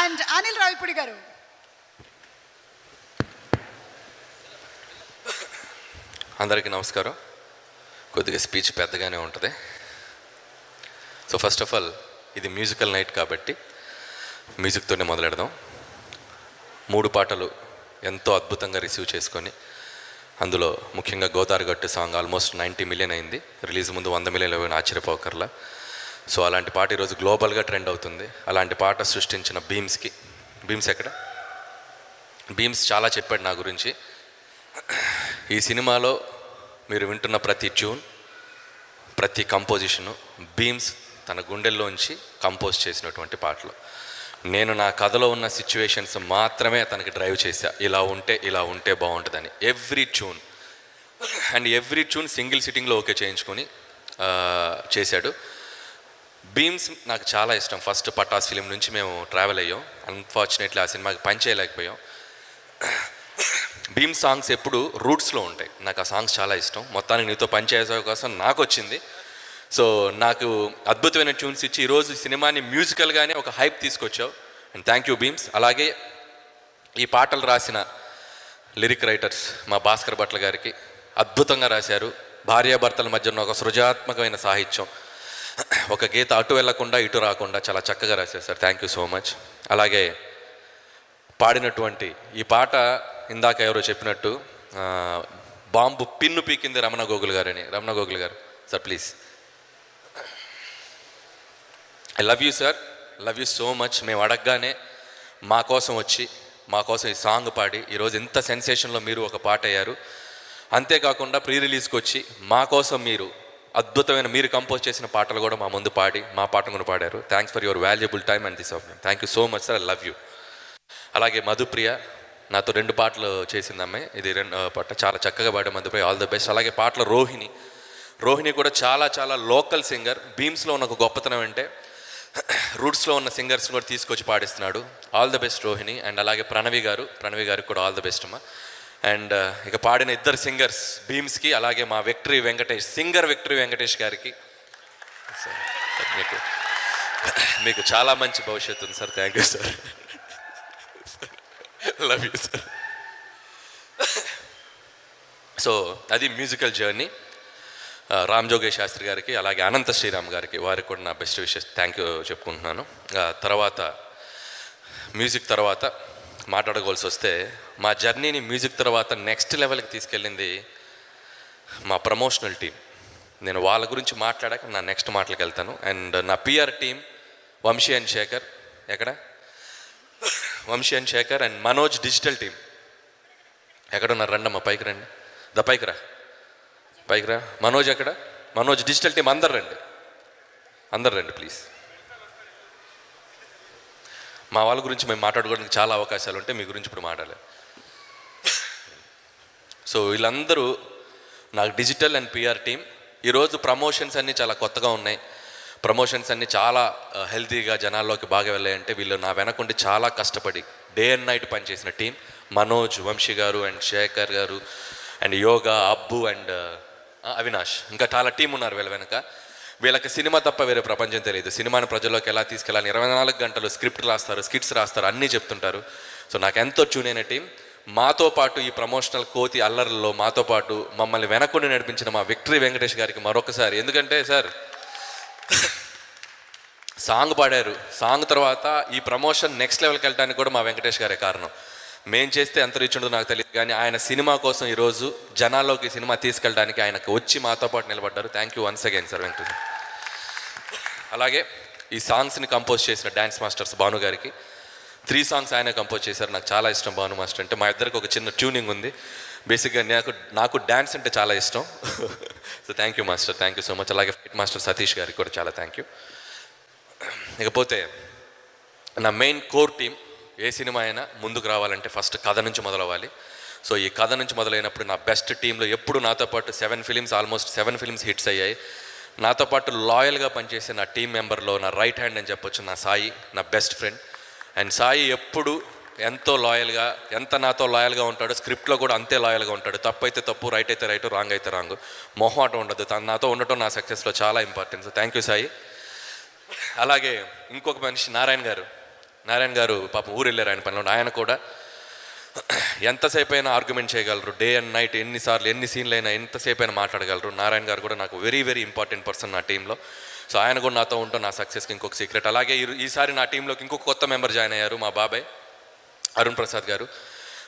And Anil Ravipudi గారు. అందరికీ నమస్కారం. కొద్దిగా స్పీచ్ పెద్దగానే ఉంటుంది. సో ఫస్ట్ ఆఫ్ ఆల్ ఇది మ్యూజికల్ నైట్ కాబట్టి మ్యూజిక్తోనే మొదలెడదాం. 3 పాటలు ఎంతో అద్భుతంగా రిసీవ్ చేసుకొని, అందులో ముఖ్యంగా గోదావరిగట్టు సాంగ్ ఆల్మోస్ట్ 90 మిలియన్ అయింది. రిలీజ్ ముందు 100 మిలియన్లు అయినా ఆశ్చర్యపోకర్లా. సో అలాంటి పాట ఈరోజు గ్లోబల్గా ట్రెండ్ అవుతుంది. అలాంటి పాట సృష్టించిన బీమ్స్ ఎక్కడ? బీమ్స్ చాలా చెప్పాడు నా గురించి. ఈ సినిమాలో మీరు వింటున్న ప్రతి ట్యూన్, ప్రతి కంపోజిషను బీమ్స్ తన గుండెల్లోంచి కంపోజ్ చేసినటువంటి పాటలు. నేను నా కథలో ఉన్న సిచ్యువేషన్స్ మాత్రమే తనకి డ్రైవ్ చేశా, ఇలా ఉంటే బాగుంటుందని. ఎవ్రీ ట్యూన్ సింగిల్ సిట్టింగ్లో ఓకే చేయించుకొని చేశాడు. బీమ్స్ నాకు చాలా ఇష్టం. ఫస్ట్ పటాస్ ఫిలిం నుంచి మేము ట్రావెల్ అయ్యాం. అన్ఫార్చునేట్లీ ఆ సినిమాకి పని చేయలేకపోయాం. బీమ్ సాంగ్స్ ఎప్పుడు రూట్స్లో ఉంటాయి. నాకు ఆ సాంగ్స్ చాలా ఇష్టం. మొత్తానికి నీతో పని చేసే అవకాశం నాకు వచ్చింది. సో నాకు అద్భుతమైన ట్యూన్స్ ఇచ్చి ఈరోజు సినిమాని మ్యూజికల్గానే ఒక హైప్ తీసుకొచ్చావు. And thank you Bheems. అలాగే ఈ పాటలు రాసిన లిరిక్ రైటర్స్ మా భాస్కర్ భట్ల గారికి అద్భుతంగా రాశారు. భార్యాభర్తల మధ్య ఉన్న ఒక సృజనాత్మకమైన సాహిత్యం, ఒక గీత అటు వెళ్లకుండా ఇటు రాకుండా చాలా చక్కగా రాశారు sir. Thank you so much. అలాగే పాడినటువంటి ఈ పాట ఇందాక ఎవరో చెప్పినట్టు బాంబు పిన్ను పీకింది రమణ గోగుల్ గారు sir please. I love you sir, love you so much. మేము అడగగానే మా కోసం ఈ సాంగ్ పాడి ఈరోజు ఎంత సెన్సేషన్లో మీరు ఒక పాట అయ్యారు. అంతేకాకుండా ప్రీ రిలీజ్కి వచ్చి మా కోసం అద్భుతమైన మీరు కంపోజ్ చేసిన పాటలు కూడా మా ముందు పాడి మా పాట కూడా పాడారు. Thanks for your valuable time and this of me. Thank you so much sir, I love you. అలాగే మధుప్రియ నాతో 2 పాటలు చేసింది అమ్మాయి. ఇది 2 పాట చాలా చక్కగా పాడే మధుప్రియ, ఆల్ ద బెస్ట్. అలాగే పాటలో రోహిణి కూడా చాలా చాలా లోకల్ సింగర్. బీమ్స్లో ఉన్న ఒక గొప్పతనం అంటే రూట్స్లో ఉన్న సింగర్స్ కూడా తీసుకొచ్చి పాడిస్తున్నాడు. All the best Rohini. And అలాగే ప్రణవి గారికి కూడా ఆల్ ద బెస్ట్ అమ్మా. అండ్ ఇక పాడిన 2 సింగర్స్ బీమ్స్కి, అలాగే మా విక్టరీ వెంకటేష్ గారికి మీకు చాలా మంచి భవిష్యత్తు ఉంది sir. Thank you sir, love you sir. So అది మ్యూజికల్ జర్నీ. రామ్ జోగేష్ శాస్త్రి గారికి, అలాగే అనంత శ్రీరామ్ గారికి, వారికి కూడా నా బెస్ట్ విషెస్ థ్యాంక్ యూ చెప్పుకుంటున్నాను. తర్వాత మ్యూజిక్ తర్వాత మాట్లాడుకోవాల్సి వస్తే, మా జర్నీని మ్యూజిక్ తర్వాత నెక్స్ట్ లెవెల్కి తీసుకెళ్ళింది మా ప్రమోషనల్ టీం. నేను వాళ్ళ గురించి మాట్లాడాక నా నెక్స్ట్ మాటలకు వెళ్తాను. అండ్ నా PR team Vamsi and Shekar and Manoj digital team ఎక్కడున్నారు? రండమ్మా పైకి రండి. పైకి రా. మనోజ్ ఎక్కడ? మనోజ్ డిజిటల్ టీం అందరు రండి ప్లీజ్. మా వాళ్ళ గురించి మేము మాట్లాడుకోవడానికి చాలా అవకాశాలు ఉంటాయి, మీ గురించి ఇప్పుడు మాట్లాడాలి. సో వీళ్ళందరూ నాకు డిజిటల్ అండ్ పిఆర్ టీం. ఈరోజు ప్రమోషన్స్ అన్నీ చాలా కొత్తగా ఉన్నాయి. ప్రమోషన్స్ అన్నీ చాలా హెల్తీగా జనాల్లోకి బాగా వెళ్ళాయంటే వీళ్ళు నా వెనకుండి చాలా కష్టపడి డే అండ్ నైట్ పనిచేసిన టీం. మనోజ్, వంశీ గారు అండ్ శేఖర్ గారు and yoga, Abbu and Avinash, ఇంకా చాలా టీం ఉన్నారు వీళ్ళ వెనక. వీళ్ళకి సినిమా తప్ప వేరే ప్రపంచం తెలియదు. సినిమాని ప్రజల్లోకి ఎలా తీసుకెళ్ళాలి, 24 గంటలు స్క్రిప్ట్ రాస్తారు, స్కిట్స్ రాస్తారు, అన్నీ చెప్తుంటారు. సో నాకు ఎంతో ట్యూన్ అయిన టీం. మాతో పాటు ఈ ప్రమోషనల్ కోతి అల్లర్లలో మాతో పాటు మమ్మల్ని వెనకుండి నడిపించిన మా విక్టరీ వెంకటేష్ గారికి మరొకసారి, ఎందుకంటే సార్ సాంగ్ పాడారు, సాంగ్ తర్వాత ఈ ప్రమోషన్ నెక్స్ట్ లెవెల్కి వెళ్ళడానికి కూడా మా వెంకటేష్ గారే కారణం. మేం చేస్తే ఎంత రీచ్ ఉండదో నాకు తెలియదు, కానీ ఆయన సినిమా కోసం ఈరోజు జనాల్లోకి సినిమా తీసుకెళ్ళడానికి ఆయనకు వచ్చి మాతో పాటు నిలబడ్డారు. Thank you once again sir Venkatesh. అలాగే ఈ సాంగ్స్ని కంపోజ్ చేసిన డ్యాన్స్ మాస్టర్స్ భాను గారికి 3 సాంగ్స్ ఆయన కంపోజ్ చేశారు. నాకు చాలా ఇష్టం భాను మాస్టర్ అంటే. మా ఇద్దరికి ఒక చిన్న ట్యూనింగ్ ఉంది. బేసిక్గా నాకు డ్యాన్స్ అంటే చాలా ఇష్టం. So thank you master, thank you so much. అలాగే ఫైట్ మాస్టర్ సతీష్ గారికి కూడా చాలా థ్యాంక్ యూ. ఇకపోతే నా మెయిన్ కోర్ టీం. ఏ సినిమా అయినా ముందుకు రావాలంటే ఫస్ట్ కథ నుంచి మొదలవ్వాలి. సో ఈ కథ నుంచి మొదలైనప్పుడు నా బెస్ట్ టీంలో ఎప్పుడు నాతో పాటు 7 ఫిలిమ్స్ హిట్స్ అయ్యాయి. నాతో పాటు లాయల్గా పనిచేసే నా టీం మెంబర్లో నా రైట్ హ్యాండ్ అని చెప్పొచ్చు నా సాయి, నా బెస్ట్ ఫ్రెండ్. అండ్ సాయి ఎప్పుడు ఎంత నాతో లాయల్గా ఉంటాడో స్క్రిప్ట్లో కూడా అంతే లాయల్గా ఉంటాడు. తప్పు అయితే తప్పు, రైట్ అయితే రైట్, రాంగ్ అయితే రాంగ్, మొహమాటం ఉండదు. తను నాతో ఉండటం నా సక్సెస్లో చాలా important. So thank you Sai. అలాగే ఇంకొక మనిషి నారాయణ గారు. నారాయణ గారు పాపం ఊరు వెళ్ళారు ఆయన పనిలో. ఆయన కూడా ఎంతసేపు అయినా ఆర్గ్యుమెంట్ చేయగలరు, డే అండ్ నైట్ ఎన్నిసార్లు ఎన్ని సీన్లు అయినా ఎంతసేపు అయినా మాట్లాడగలరు. నారాయణ గారు కూడా నాకు వెరీ వెరీ ఇంపార్టెంట్ పర్సన్ నా టీంలో. సో ఆయన కూడా నాతో ఉంటాం నా సక్సెస్కి ఇంకొక సీక్రెట్. అలాగే ఈసారి నా టీంలోకి ఇంకొక కొత్త మెంబర్ జాయిన్ అయ్యారు, మా బాబాయ్ అరుణ్ ప్రసాద్ గారు.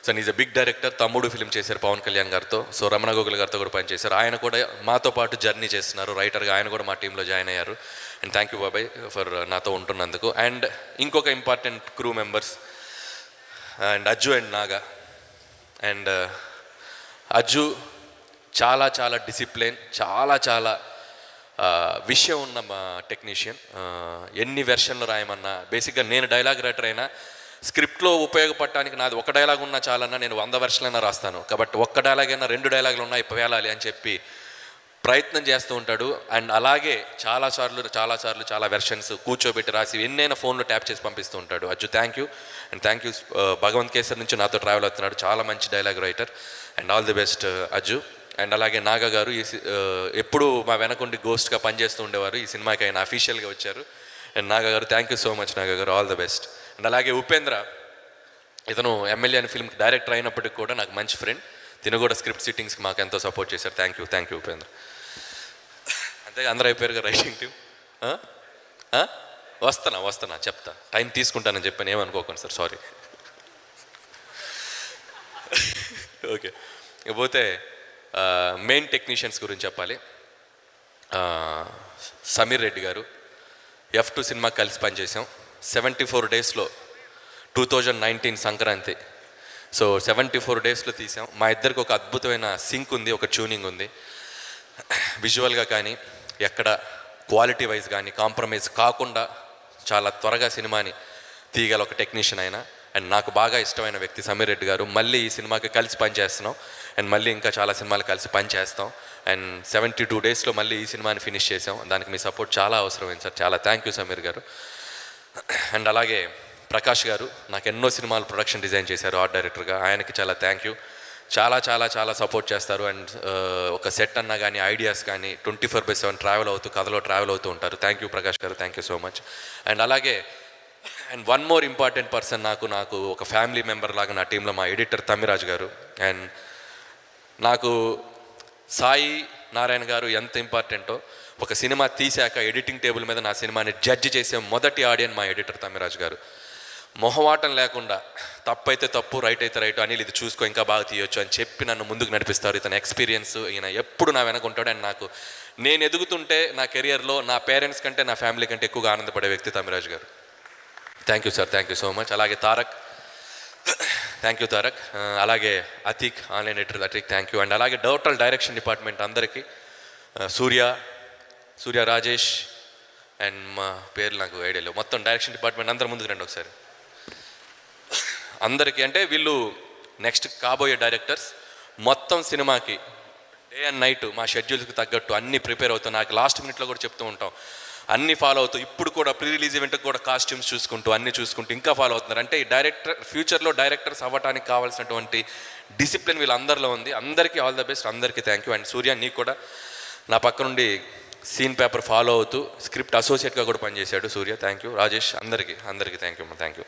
So is a big director, తమ్ముడు ఫిల్మ్ చేశారు పవన్ కళ్యాణ్ గారితో. సో రమణ గోగుల్ గారితో కూడా పనిచేశారు. ఆయన కూడా మాతో పాటు జర్నీ చేస్తున్నారు రైటర్గా. ఆయన కూడా మా టీంలో జాయిన్ అయ్యారు. అండ్ థ్యాంక్ యూ బాబాయ్ ఫర్ నాతో ఉంటున్నందుకు. అండ్ ఇంకొక important crew members and Ajju and Naga. And Ajju చాలా చాలా డిసిప్లిన్, చాలా విషయం ఉన్న మా టెక్నీషియన్. ఎన్ని వెర్షన్లు రాయమన్నా, బేసిక్గా నేను డైలాగ్ రైటర్ అయినా స్క్రిప్ట్లో ఉపయోగపడటానికి నాది ఒక డైలాగ్ ఉన్నా చాలన్నా నేను 100 వెర్షన్లైనా రాస్తాను. కాబట్టి ఒక్క డైలాగ్ అయినా 2 డైలాగులు ఉన్నాయి పేలాలి అని చెప్పి ప్రయత్నం చేస్తూ ఉంటాడు. అండ్ అలాగే చాలాసార్లు చాలా వెర్షన్స్ కూర్చోబెట్టి రాసి ఎన్నైనా ఫోన్లో ట్యాప్ చేసి పంపిస్తూ ఉంటాడు. Ajju thank you. And thank you Bhagavanth Kesari నుంచి నాతో ట్రావెల్ అవుతున్నాడు, చాలా మంచి dialogue writer. And all the best Ajju. And అలాగే నాగా గారు ఎప్పుడు మా వెనకుండి గోస్ట్గా పనిచేస్తూ ఉండేవారు. ఈ సినిమాకి ఆయన అఫీషియల్గా వచ్చారు. అండ్ నాగా గారు thank you so much Naga గారు, ఆల్ ది బెస్ట్. అండ్ అలాగే ఉపేంద్ర, ఇతను ఎమ్మెల్యే అని ఫిల్మ్కి డైరెక్టర్ అయినప్పటికి కూడా నాకు మంచి ఫ్రెండ్. తిను కూడా స్క్రిప్ట్ సిట్టింగ్స్కి మాకు ఎంతో సపోర్ట్ చేశారు. Thank you Upendra. అంతే అందరూ అయిపోయారు కదా రైటింగ్ టీం. వస్తున్నా చెప్తా, టైం తీసుకుంటానని చెప్పాను, ఏమనుకోకండి సార్, సారీ. ఓకే, ఇకపోతే మెయిన్ టెక్నీషియన్స్ గురించి చెప్పాలి. సమీర్ రెడ్డి గారు, F2 సినిమా కలిసి పనిచేసాం. 74 డేస్లో 2019 సంక్రాంతి. సో 74 డేస్లో తీసాం. మా ఇద్దరికి ఒక అద్భుతమైన సింక్ ఉంది, ఒక ట్యూనింగ్ ఉంది. విజువల్గా కానీ ఎక్కడ క్వాలిటీ వైజ్ కానీ కాంప్రమైజ్ కాకుండా చాలా త్వరగా సినిమాని తీయగల ఒక టెక్నీషియన్ అయినా. అండ్ నాకు బాగా ఇష్టమైన వ్యక్తి సమీర్ రెడ్డి గారు. మళ్ళీ ఈ సినిమాకి కలిసి పనిచేస్తున్నాం. అండ్ మళ్ళీ ఇంకా చాలా సినిమాలు కలిసి పనిచేస్తాం. అండ్ 72 డేస్లో మళ్ళీ ఈ సినిమాని ఫినిష్ చేసాం. దానికి మీ సపోర్ట్ చాలా అవసరమైంది సార్, చాలా థ్యాంక్ యూ సమీర్ గారు. అండ్ అలాగే ప్రకాష్ గారు నాకు ఎన్నో సినిమాలు ప్రొడక్షన్ డిజైన్ చేశారు ఆర్ట్ డైరెక్టర్గా. ఆయనకి చాలా థ్యాంక్ యూ. చాలా సపోర్ట్ చేస్తారు. అండ్ ఒక సెట్ అన్నా కానీ ఐడియాస్ కానీ 24/7 కథలో ట్రావెల్ అవుతూ ఉంటారు. థ్యాంక్ యూ ప్రకాష్ గారు, thank you so much. And అలాగే వన్ మోర్ ఇంపార్టెంట్ పర్సన్, నాకు ఒక ఫ్యామిలీ మెంబర్ లాగా నా టీంలో మా ఎడిటర్ తమ్మిరాజు గారు. అండ్ నాకు సాయి నారాయణ గారు ఎంత ఇంపార్టెంటో, ఒక సినిమా తీశాక ఎడిటింగ్ టేబుల్ మీద నా సినిమాని జడ్జి చేసే మొదటి ఆడియన్ మా ఎడిటర్ తమ్మిరాజు గారు. మొహమాటం లేకుండా తప్పైతే తప్పు, రైట్ అయితే రైట్, అనిల్ ఇది చూసుకో ఇంకా బాగా తీయొచ్చు అని చెప్పి నన్ను ముందుకు నడిపిస్తారు. ఇతను ఎక్స్పీరియన్స్, ఈయన ఎప్పుడు నా వెనకుంటాడు. అండ్ నేను ఎదుగుతుంటే నా కెరియర్లో నా పేరెంట్స్ కంటే నా ఫ్యామిలీ కంటే ఎక్కువగా ఆనందపడే వ్యక్తి తమ్మిరాజు గారు. Thank you sir, thank you so much. అలాగే తారక్, థ్యాంక్ యూ తారక్. అలాగే Atiq, online editor Atiq, thank you. And అలాగే టోటల్ డైరెక్షన్ డిపార్ట్మెంట్ అందరికీ, సూర్య రాజేష్ అండ్ మా పేర్లు నాకు ఐడియా లేవు, మొత్తం డైరెక్షన్ డిపార్ట్మెంట్ అందరు ముందుకు రండి ఒకసారి. అందరికీ అంటే వీళ్ళు నెక్స్ట్ కాబోయే డైరెక్టర్స్. మొత్తం సినిమాకి డే అండ్ నైట్ మా షెడ్యూల్స్కి తగ్గట్టు అన్నీ ప్రిపేర్ అవుతాం. నాకు లాస్ట్ మినిట్లో కూడా చెప్తూ ఉంటాం, అన్నీ ఫాలో అవుతూ. ఇప్పుడు కూడా ప్రీ రిలీజ్ ఈవెంట్కి కూడా కాస్ట్యూమ్స్ చూసుకుంటూ అన్నీ చూసుకుంటూ ఇంకా ఫాలో అవుతున్నారు. అంటే ఈ ఫ్యూచర్లో డైరెక్టర్స్ అవ్వడానికి కావాల్సినటువంటి డిసిప్లిన్ వీళ్ళందరిలో ఉంది. అందరికీ ఆల్ ద బెస్ట్, అందరికీ థ్యాంక్ యూ. అండ్ సూర్య, నీకు కూడా నా పక్క నుండి సీన్ పేపర్ ఫాలో అవుతూ స్క్రిప్ట్ అసోసియేట్గా కూడా పనిచేశాడు సూర్య, థ్యాంక్ యూ. రాజేష్, అందరికీ thank you, thank you.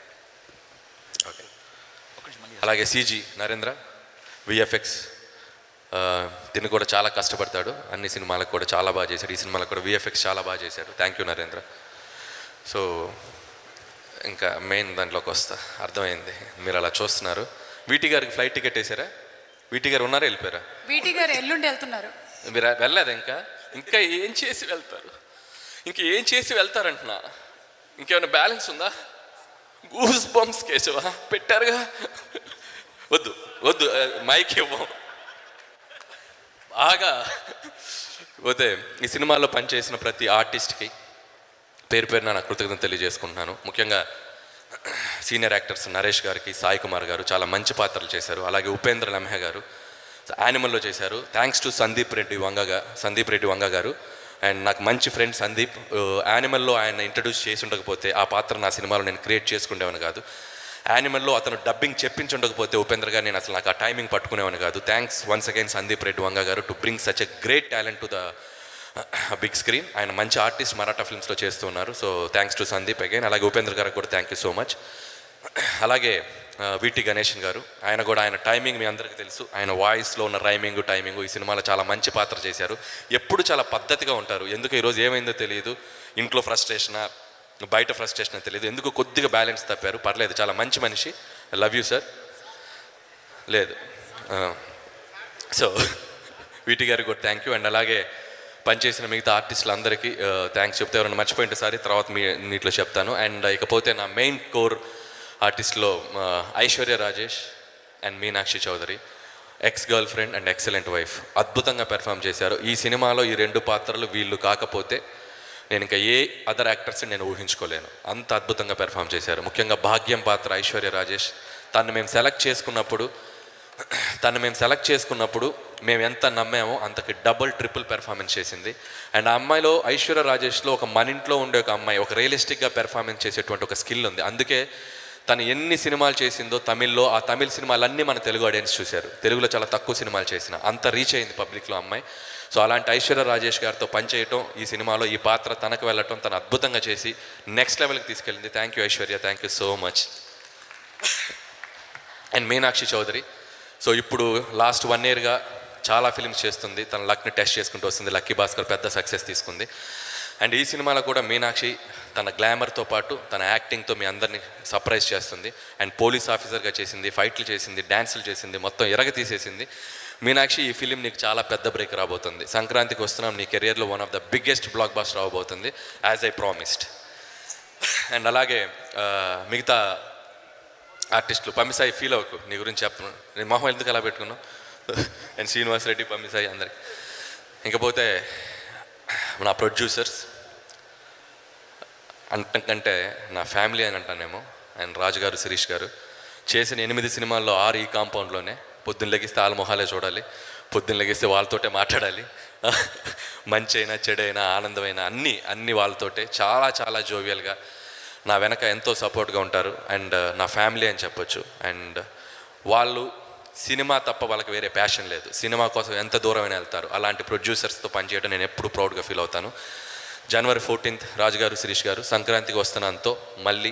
Okay, అలాగే CG నరేంద్ర, VFX, తిని కూడా చాలా కష్టపడతాడు. అన్ని సినిమాలకు కూడా చాలా బాగా చేశాడు. ఈ సినిమాలకు కూడా VFX చాలా బాగా చేశాడు. Thank you Narendra. సో ఇంకా మెయిన్ దాంట్లోకి వస్తా, అర్థమైంది మీరు అలా చూస్తున్నారు. వీటి గారికి ఫ్లైట్ టికెట్ వేసారా? వీటి గారు ఉన్నారా, వెళ్ళిపోయారా? వీటి గారు ఎల్లుండి వెళ్తున్నారు. మీరు వెళ్ళలేదు ఇంకా ఏం చేసి వెళ్తారు? ఏం చేసి వెళ్తారంటున్నా? ఇంకేమైనా బ్యాలెన్స్ ఉందా? గూస్ బంప్స్ కేశవా పెట్టారుగా, వద్దు మైక్ ఇవ్వం. బాగా పోతే ఈ సినిమాలో పనిచేసిన ప్రతి ఆర్టిస్ట్కి పేరున నా కృతజ్ఞతలు తెలియజేసుకుంటున్నాను. ముఖ్యంగా సీనియర్ యాక్టర్స్ నరేష్ గారికి, సాయి కుమార్ గారు చాలా మంచి పాత్రలు చేశారు. అలాగే ఉపేంద్ర లమ్హే గారు యానిమల్లో చేశారు. థ్యాంక్స్ టు సందీప్ రెడ్డి వంగ గారు. అండ్ నాకు మంచి ఫ్రెండ్ సందీప్. యానిమల్లో ఆయన ఇంట్రడ్యూస్ చేసి ఉండకపోతే ఆ పాత్ర నా సినిమాలో నేను క్రియేట్ చేసుకునేవాని కాదు. యానిమల్లో అతను డబ్బింగ్ చెప్పించి ఉండకపోతే ఉపేంద్ర గారు నేను అసలు నాకు ఆ టైమింగ్ పట్టుకునేవాని కాదు. Thanks once again Sandeep Reddy Vanga garu to bring such a great talent to the big screen. ఆయన మంచి ఆర్టిస్ట్ మరాఠా ఫిల్మ్స్లో చేస్తున్నారు. So thanks to Sandeep again. అలాగే ఉపేంద్ర గారికి కూడా థ్యాంక్ యూ సో మచ్. అలాగే విటి గణేషన్ గారు, ఆయన కూడా ఆయన టైమింగ్ మీ అందరికీ తెలుసు. ఆయన వాయిస్లో ఉన్న టైమింగ్ ఈ సినిమాలో చాలా మంచి పాత్ర చేశారు. ఎప్పుడు చాలా పద్ధతిగా ఉంటారు. ఎందుకు ఈరోజు ఏమైందో తెలియదు, ఇంట్లో ఫ్రస్ట్రేషనా బయట ఫ్రస్ట్రేషన్ తెలియదు, ఎందుకు కొద్దిగా బ్యాలెన్స్ తప్పారు. పర్లేదు, చాలా మంచి మనిషి. Love you sir. లేదు, సో వీటి గారికి కూడా థ్యాంక్ యూ. అండ్ అలాగే పనిచేసిన మిగతా ఆర్టిస్టులు అందరికీ థ్యాంక్స్ చెప్తే ఎవరైనా మర్చిపోయింటే సారి తర్వాత నీటిలో చెప్తాను. అండ్ ఇకపోతే నా మెయిన్ కోర్ ఆర్టిస్ట్లో Aishwarya Rajesh and Meenakshi Chaudhary, ex girlfriend and excellent wife, అద్భుతంగా పెర్ఫామ్ చేశారు. ఈ సినిమాలో ఈ 2 పాత్రలు వీళ్ళు కాకపోతే నేను ఇంకా ఏ అదర్ యాక్టర్స్ని నేను ఊహించుకోలేను. అంత అద్భుతంగా పెర్ఫామ్ చేశారు. ముఖ్యంగా భాగ్యం పాత్ర ఐశ్వర్య రాజేష్, తను మేము సెలెక్ట్ చేసుకున్నప్పుడు మేము ఎంత నమ్మామో అంతకి డబుల్ ట్రిపుల్ పెర్ఫార్మెన్స్ చేసింది. అండ్ ఆ అమ్మాయిలో, ఐశ్వర్య రాజేష్లో ఒక మన ఇంట్లో ఉండే ఒక అమ్మాయి, ఒక రియలిస్టిక్గా పెర్ఫార్మెన్స్ చేసేటువంటి ఒక స్కిల్ ఉంది. అందుకే తను ఎన్ని సినిమాలు చేసిందో తమిళ్లో, ఆ తమిళ సినిమాలన్నీ మన తెలుగు ఆడియన్స్ చూశారు. తెలుగులో చాలా తక్కువ సినిమాలు చేసిన, అంత రీచ్ అయింది పబ్లిక్లో అమ్మాయి. సో అలాంటి ఐశ్వర్య రాజేష్ గారితో పనిచేయటం, ఈ సినిమాలో ఈ పాత్ర తనకు వెళ్ళటం, తను అద్భుతంగా చేసి నెక్స్ట్ లెవెల్కి తీసుకెళ్ళింది. Thank you Aishwarya, thank you so much. And Meenakshi Chaudhary, so ఇప్పుడు లాస్ట్ 1 yearగా చాలా ఫిల్మ్స్ చేస్తుంది. తన లక్ని టెస్ట్ చేసుకుంటూ వస్తుంది. లక్కీ భాస్కర్ పెద్ద సక్సెస్ తీసుకుంది. అండ్ ఈ సినిమాలో కూడా మీనాక్షి తన గ్లామర్తో పాటు తన యాక్టింగ్తో మీ అందరినీ సర్ప్రైజ్ చేస్తుంది. అండ్ పోలీస్ ఆఫీసర్గా చేసింది, ఫైట్లు చేసింది, డ్యాన్సులు చేసింది, మొత్తం ఎరగ తీసేసింది. మీనాక్షి, ఈ ఫిలిం నీకు చాలా పెద్ద బ్రేక్ రాబోతుంది. సంక్రాంతికి వస్తున్నాం, నీ కెరియర్లో one of the biggest blockbuster రాబోతుంది, యాజ్ ఐ ప్రామిస్డ్. అండ్ అలాగే మిగతా ఆర్టిస్టులు, పమ్మిసాయి ఫీల్ అవ్వకు, నీ గురించి చెప్తున్నాను, నేను మొహం ఎందుకు అలా పెట్టుకున్నాను. అండ్ శ్రీనివాస్ రెడ్డి, పమ్మిసాయి అందరికి. ఇంకపోతే నా ప్రొడ్యూసర్స్ అంతకంటే నా ఫ్యామిలీ అని అంటానేమో. అండ్ రాజు గారు, శిరీష్ గారు చేసిన 8 సినిమాల్లో 6 ఈ కాంపౌండ్లోనే. పొద్దున్న లెగిస్తే వాళ్ళ మొహాలే చూడాలి, పొద్దున్న లెగిస్తే వాళ్ళతోటే మాట్లాడాలి, మంచి అయినా చెడైనా ఆనందమైనా అన్నీ వాళ్ళతోటే. చాలా చాలా జోవియల్గా నా వెనక ఎంతో సపోర్ట్గా ఉంటారు. అండ్ నా ఫ్యామిలీ అని చెప్పొచ్చు. అండ్ వాళ్ళు సినిమా తప్ప వాళ్ళకి వేరే ప్యాషన్ లేదు. సినిమా కోసం ఎంత దూరమైనా వెళ్తారు. అలాంటి ప్రొడ్యూసర్స్తో పనిచేయడం నేను ఎప్పుడు ప్రౌడ్గా ఫీల్ అవుతాను. January 14th రాజుగారు, శిరీష్ గారు సంక్రాంతికి వస్తున్నానుతో మళ్ళీ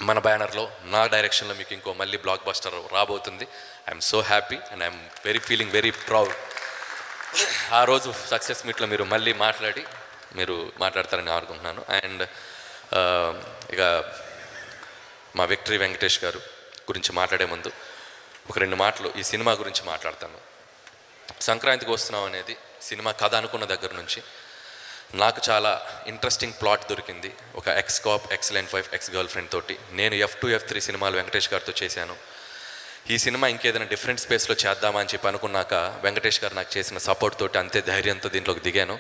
మన బ్యానర్లో, నా డైరెక్షన్లో మీకు ఇంకో మళ్ళీ బ్లాక్ బస్టర్ రాబోతుంది. I'm so happy and I'm feeling very proud. ఆ రోజు సక్సెస్ మీట్లో మీరు మళ్ళీ మాట్లాడతారని అనుకుంటున్నాను. అండ్ ఇక మా విక్టరీ వెంకటేష్ గారు గురించి మాట్లాడే ముందు ఒక 2 మాటలు ఈ సినిమా గురించి మాట్లాడతాను. సంక్రాంతికి వస్తున్నాం అనేది సినిమా కథ అనుకున్న దగ్గర నుంచి నాకు చాలా ఇంట్రెస్టింగ్ ప్లాట్ దొరికింది. ఒక X cap, excellent wife, ex girl friend తోటి. నేను F2, F3 సినిమాలు వెంకటేష్ గారితో చేశాను. ఈ సినిమా ఇంకేదైనా డిఫరెంట్ స్పేస్లో చేద్దామా అని చెప్పి అనుకున్నాక వెంకటేష్ గారు నాకు చేసిన సపోర్ట్ తోటి అంతే ధైర్యంతో దీంట్లోకి దిగాను.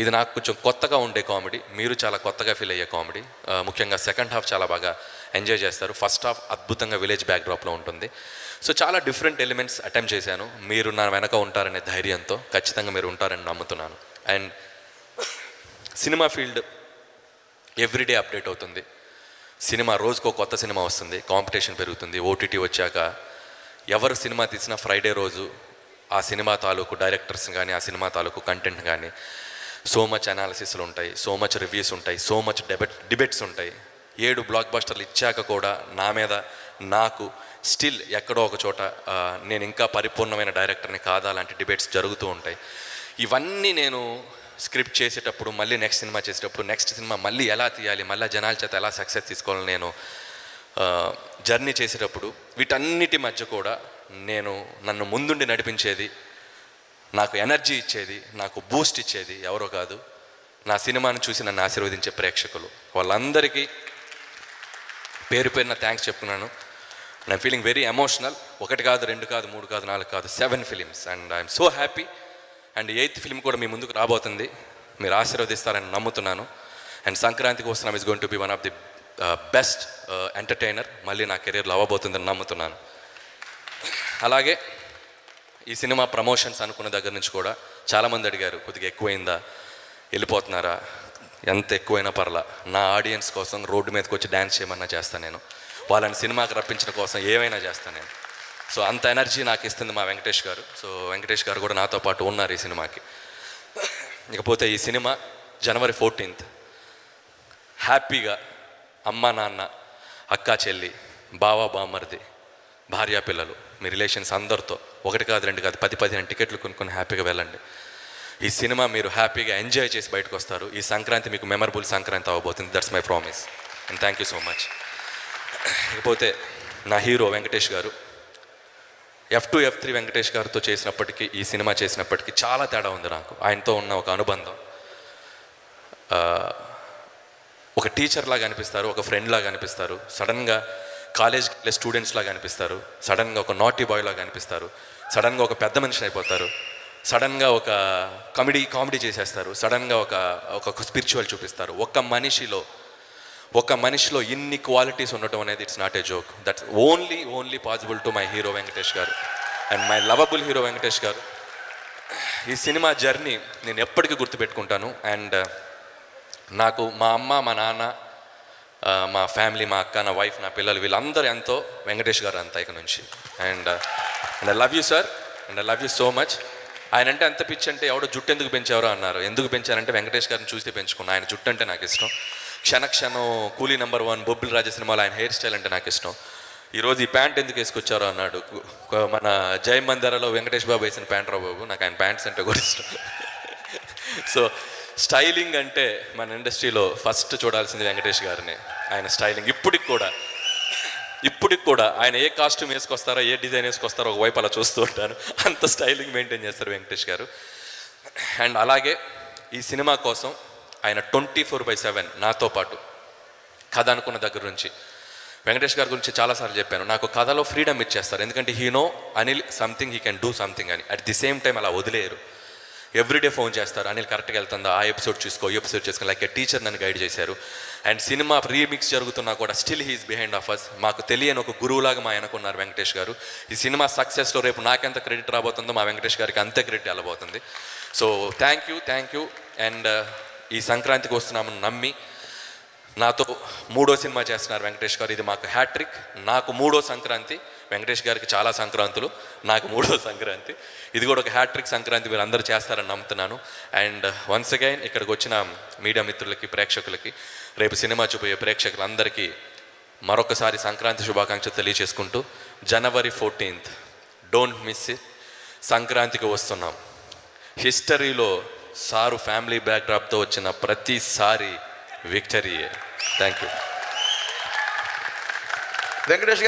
ఇది నాకు కొంచెం కొత్తగా ఉండే కామెడీ, మీరు చాలా కొత్తగా ఫీల్ అయ్యే కామెడీ. ముఖ్యంగా సెకండ్ హాఫ్ చాలా బాగా ఎంజాయ్ చేస్తారు. ఫస్ట్ హాఫ్ అద్భుతంగా విలేజ్ బ్యాక్డ్రాప్లో ఉంటుంది. సో చాలా డిఫరెంట్ ఎలిమెంట్స్ అటెంప్ట్ చేశాను. మీరు నా వెనక ఉంటారనే ధైర్యంతో, ఖచ్చితంగా మీరు ఉంటారని నమ్ముతున్నాను. And cinema field everyday update అవుతుంది. సినిమా రోజుకో కొత్త సినిమా వస్తుంది, కాంపిటీషన్ పెరుగుతుంది. OTT వచ్చాక ఎవరు సినిమా తీసినా ఫ్రైడే రోజు ఆ సినిమా తాలూకు డైరెక్టర్స్ కానీ, ఆ సినిమా తాలూకు కంటెంట్ కానీ సో మచ్ అనాలిసిస్లు ఉంటాయి, సో మచ్ రివ్యూస్ ఉంటాయి, సో మచ్ డిబేట్స్ ఉంటాయి. 7 బ్లాక్ బస్టర్లు ఇచ్చాక కూడా నా మీద నాకు స్టిల్ ఎక్కడో ఒక చోట నేను ఇంకా పరిపూర్ణమైన డైరెక్టర్ని కాదా లాంటి డిబేట్స్ జరుగుతూ ఉంటాయి. ఇవన్నీ నేను స్క్రిప్ట్ చేసేటప్పుడు, మళ్ళీ నెక్స్ట్ సినిమా చేసేటప్పుడు, నెక్స్ట్ సినిమా మళ్ళీ ఎలా తీయాలి, మళ్ళీ జనాల చేత ఎలా సక్సెస్ తీసుకోవాలని నేను జర్నీ చేసేటప్పుడు వీటన్నిటి మధ్య కూడా నన్ను ముందుండి నడిపించేది, నాకు ఎనర్జీ ఇచ్చేది, నాకు బూస్ట్ ఇచ్చేది ఎవరో కాదు, నా సినిమాను చూసి నన్ను ఆశీర్వదించే ప్రేక్షకులు. వాళ్ళందరికీ పేరు పేరున థ్యాంక్స్ చెప్తున్నాను. I'm feeling very emotional. 1 కాదు, 2 కాదు, 3 కాదు, 4 కాదు, 7 films. And I'm so happy. And 8th film కూడా మీ ముందుకు రాబోతుంది. మీరు ఆశీర్వదిస్తారని నమ్ముతున్నాను. అండ్ సంక్రాంతికి వస్తున్నాం is going to be one of the best entertainer మళ్ళీ నా కెరీర్లో అవ్వబోతుందని నమ్ముతున్నాను. అలాగే ఈ సినిమా ప్రమోషన్స్ అనుకున్న దగ్గర నుంచి కూడా చాలామంది అడిగారు, కొద్దిగా ఎక్కువైందా, వెళ్ళిపోతున్నారా? ఎంత ఎక్కువైనా పర్లా, నా ఆడియన్స్ కోసం రోడ్డు మీదకి వచ్చి డ్యాన్స్ చేయమన్నా చేస్తాను నేను. వాళ్ళని సినిమాకి రప్పించిన కోసం ఏమైనా చేస్తాను నేను. సో అంత ఎనర్జీ నాకు ఇస్తుంది మా వెంకటేష్ గారు. సో వెంకటేష్ గారు కూడా నాతో పాటు ఉన్నారు ఈ సినిమాకి. ఇకపోతే ఈ సినిమా January 14th హ్యాపీగా అమ్మ నాన్న అక్క చెల్లి, బావ బామ్మర్ది, భార్యా పిల్లలు, మీ రిలేషన్స్ అందరితో 1 కాదు 2 కాదు 10-15 టికెట్లు కొనుక్కొని హ్యాపీగా వెళ్ళండి. ఈ సినిమా మీరు హ్యాపీగా ఎంజాయ్ చేసి బయటకు వస్తారు. ఈ సంక్రాంతి మీకు మెమరబుల్ సంక్రాంతి అవ్వబోతుంది. That's my promise and thank you so much. ఇకపోతే నా హీరో వెంకటేష్ గారు, F2, F3 వెంకటేష్ గారితో చేసినప్పటికీ, ఈ సినిమా చేసినప్పటికీ చాలా తేడా ఉంది నాకు. ఆయనతో ఉన్న ఒక అనుబంధం. ఒక టీచర్ లాగా అనిపిస్తారు, ఒక ఫ్రెండ్ లాగా అనిపిస్తారు, సడన్గా కాలేజ్కి వెళ్ళే స్టూడెంట్స్ లాగా అనిపిస్తారు, సడన్గా ఒక నాటీ బాయ్ లాగా అనిపిస్తారు, సడన్గా ఒక పెద్ద మనిషి అయిపోతారు, సడన్గా ఒక కామెడీ చేసేస్తారు, సడన్గా ఒక స్పిరిచువల్ చూపిస్తారు. ఒక మనిషిలో ఇన్ని క్వాలిటీస్ ఉండటం అనేది it's not a joke. That's only possible to my hero Venkatesh garu and my lovable hero Venkatesh garu. ఈ సినిమా జర్నీ నేను ఎప్పటికీ గుర్తుపెట్టుకుంటాను. అండ్ నాకు మా అమ్మ, మా నాన్న, మా ఫ్యామిలీ, మా అక్క, నా వైఫ్, నా పిల్లలు, వీళ్ళందరూ ఎంతో, వెంకటేష్ గారు అంతా ఇక నుంచి. And I love you sir, and I love you so much. ఆయన అంటే అంత పిచ్చి అంటే ఎవడో జుట్టు ఎందుకు పెంచారో అన్నారు. ఎందుకు పెంచారంటే వెంకటేష్ గారిని చూస్తే పెంచుకున్నాను. ఆయన జుట్టు అంటే నాకు ఇష్టం. క్షణక్షణం, కూలీ నెంబర్ 1, బొబ్బిలి రాజా సినిమాలో ఆయన హెయిర్ స్టైల్ అంటే నాకు ఇష్టం. ఈరోజు ఈ ప్యాంట్ ఎందుకు వేసుకొచ్చారో అన్నాడు. మన జై మందిరలో వెంకటేష్ బాబు వేసిన ప్యాంట్ రా బాబు, నాకు ఆయన ప్యాంట్స్ అంటే కూడా ఇష్టం. సో స్టైలింగ్ అంటే మన ఇండస్ట్రీలో ఫస్ట్ చూడాల్సింది వెంకటేష్ గారిని. ఆయన స్టైలింగ్ ఇప్పటికి కూడా ఆయన ఏ కాస్ట్యూమ్ వేసుకొస్తారో, ఏ డిజైన్ వేసుకొస్తారో ఒకవైపు అలా చూస్తూ ఉంటాను. అంత స్టైలింగ్ మెయింటైన్ చేస్తారు వెంకటేష్ గారు. అండ్ అలాగే ఈ సినిమా కోసం ఆయన 24/7 నాతో పాటు కథ అనుకున్న దగ్గర నుంచి, వెంకటేష్ గారి గురించి చాలాసార్లు చెప్పాను, నాకు కథలో ఫ్రీడమ్ ఇచ్చేస్తారు. ఎందుకంటే Anil something he can do something అని. అట్ ది సేమ్ టైం అలా వదిలేయరు. ఎవ్రీడే ఫోన్ చేస్తారు, అనిల్ కరెక్ట్గా వెళ్తుందా, ఆ ఎపిసోడ్ చూసుకో, ఈ ఎపిసోడ్ చేసుకో, లైక్ ఏ టీచర్ నన్ను గైడ్ చేశారు. అండ్ సినిమా రీమిక్స్ జరుగుతున్నా కూడా still he's behind of us. మాకు తెలియని ఒక గురువులాగా మా అనుకున్నారు వెంకటేష్ గారు. ఈ సినిమా సక్సెస్లో రేపు నాకెంత క్రెడిట్ రాబోతుందో మా వెంకటేష్ గారికి అంతే క్రెడిట్ వెళ్ళబోతుంది. So thank you. అండ్ ఈ సంక్రాంతికి వస్తున్నామని నమ్మి నాతో 3వ సినిమా చేస్తున్నారు వెంకటేష్ గారు. ఇది మాకు హ్యాట్రిక్. నాకు 3వ సంక్రాంతి, వెంకటేష్ గారికి చాలా సంక్రాంతులు, నాకు 3వ సంక్రాంతి. ఇది కూడా ఒక హ్యాట్రిక్ సంక్రాంతి మీరు అందరూ చేస్తారని నమ్ముతున్నాను. అండ్ వన్స్ అగైన్ ఇక్కడికి వచ్చిన మీడియా మిత్రులకి, ప్రేక్షకులకి, రేపు సినిమా చూపే ప్రేక్షకులందరికీ మరొకసారి సంక్రాంతి శుభాకాంక్షలు తెలియజేసుకుంటూ, January 14th don't miss it. సంక్రాంతికి వస్తున్నాం. హిస్టరీలో సారు ఫ్యామిలీ బ్యాక్డ్రాప్తో వచ్చిన ప్రతిసారి విక్టరీయే. థ్యాంక్ యూ వెంకటేష్ గారు.